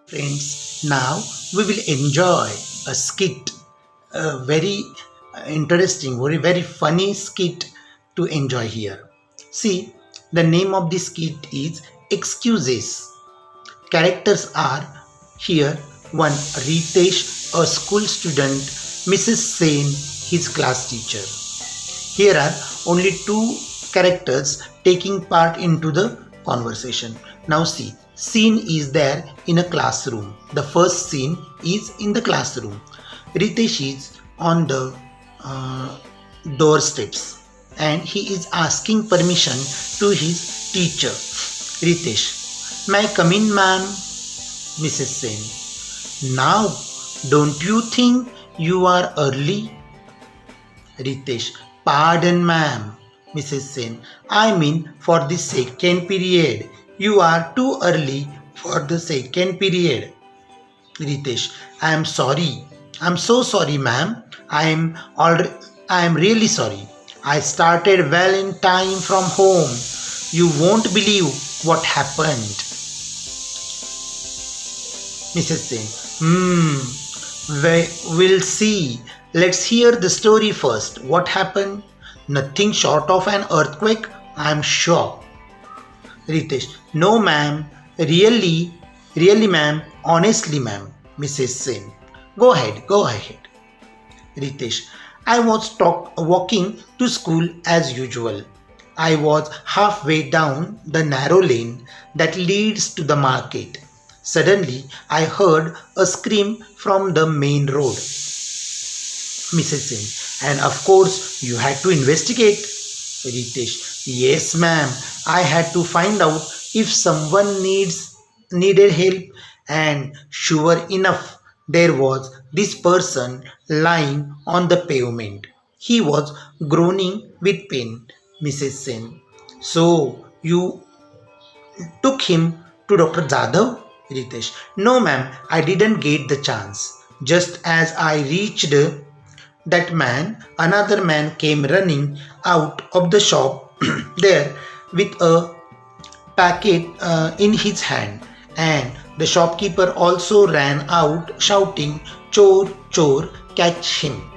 Friends, now we will enjoy a skit, a very interesting, very funny skit to enjoy here. See, the name of the skit is Excuses. Characters are here one Ritesh, a school student, Mrs. Sen, his class teacher. Here are only two characters taking part into the conversation. Now see, scene is there in a classroom. The first scene is in the classroom. Ritesh is on the uh, doorsteps and he is asking permission to his teacher. Ritesh, may I come in, ma'am? Mrs. Sen. Now, don't you think you are early? Ritesh, pardon ma'am. Mrs. Sen, I mean for the second period. You are too early for the second period. Ritesh, I am sorry. I am so sorry ma'am. I am really sorry. I started well in time from home. You won't believe what happened. Mrs. Sen, we'll see. Let's hear the story first. What happened? Nothing short of an earthquake, I'm sure. Ritesh, no ma'am. Really ma'am. Honestly ma'am. Mrs. Sen, go ahead. Ritesh, I was walking to school as usual. I was halfway down the narrow lane that leads to the market. Suddenly, I heard a scream from the main road. Mrs. Sen, and of course, you had to investigate. Ritesh, yes, ma'am. I had to find out if someone needed help, and sure enough, there was this person lying on the pavement. He was groaning with pain. Mrs. Sen, so you took him to Dr. Jadhav? Ritesh, no, ma'am. I didn't get the chance. Just as I reached that man, another man came running out of the shop there with a packet in his hand, and the shopkeeper also ran out shouting, Chor, Chor, catch him.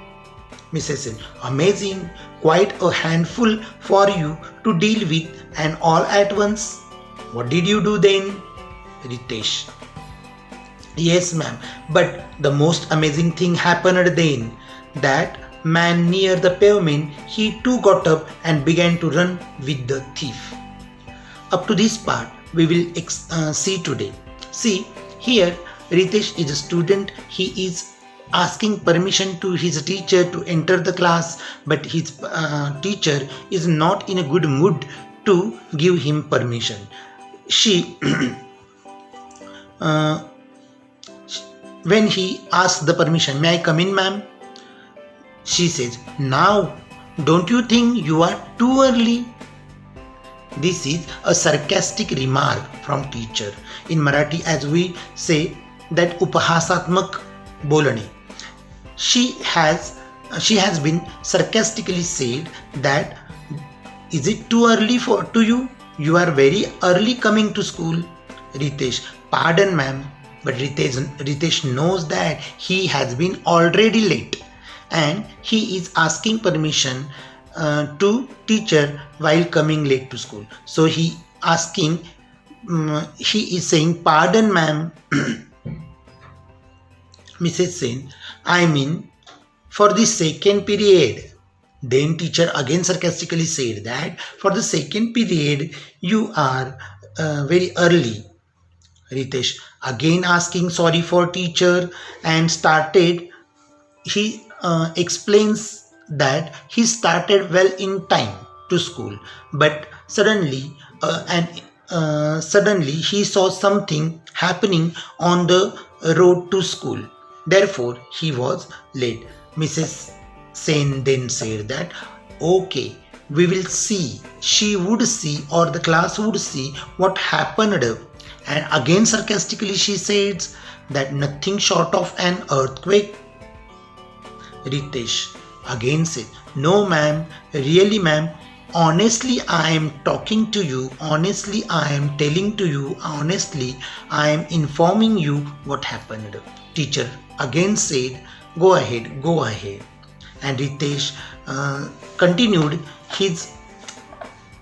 Mrs. Sen, amazing, quite a handful for you to deal with and all at once. What did you do then? Ritesh, yes, ma'am, but the most amazing thing happened then. That man near the pavement, he too got up and began to run with the thief. Up to this part, we will see today. See, here Ritesh is a student. He is asking permission to his teacher to enter the class, but his teacher is not in a good mood to give him permission. She, uh, when he asks the permission, may I come in, ma'am? She says, now, don't you think you are too early? This is a sarcastic remark from teacher. In Marathi, as we say, that upahasatmak bolane. She has been sarcastically said that is it too early to you? You are very early coming to school. Ritesh, pardon ma'am, but Ritesh knows that he has been already late and he is asking permission to teacher while coming late to school. So he is saying, pardon ma'am. Mrs. Sen, I mean for the second period. Then teacher again sarcastically said that for the second period you are very early. Ritesh again asking sorry for teacher and he explains that he started well in time to school, but suddenly he saw something happening on the road to school. Therefore, he was late. Mrs. Sen then said that, okay, we will see. She would see, or the class would see what happened. And again, sarcastically, she says that nothing short of an earthquake. Ritesh again said, no, ma'am, really, ma'am, Honestly, I am talking to you. Honestly, I am telling to you. Honestly, I am informing you what happened. Teacher again said, go ahead, go ahead. And Ritesh continued his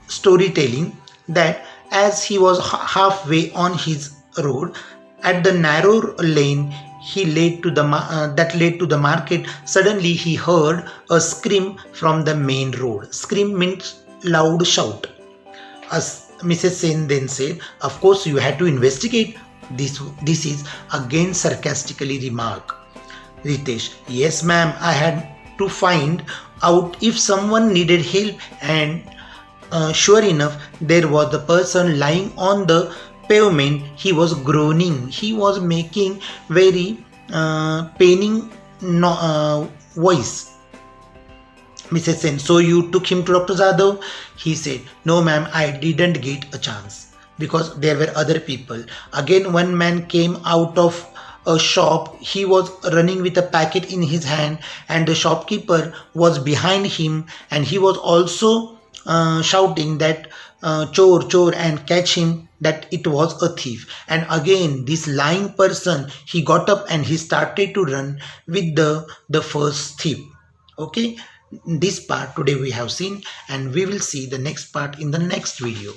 storytelling that as he was halfway on his road at the narrow lane that led to the market, suddenly he heard a scream from the main road. Scream means loud shout. As Mrs. Sen then said, of course you had to investigate. This is again sarcastically remark. Ritesh, yes ma'am, I had to find out if someone needed help, and sure enough, there was the person lying on the pavement. He was groaning. He was making very paining voice. Mrs. Sen, so you took him to Dr. Zadav? He said, no ma'am, I didn't get a chance because there were other people. Again, one man came out of a shop. He was running with a packet in his hand, and the shopkeeper was behind him, and he was also shouting that chor chor and catch him, that it was a thief. And again this lying person, he got up and he started to run with the first thief. Okay, this part today we have seen, and we will see the next part in the next video.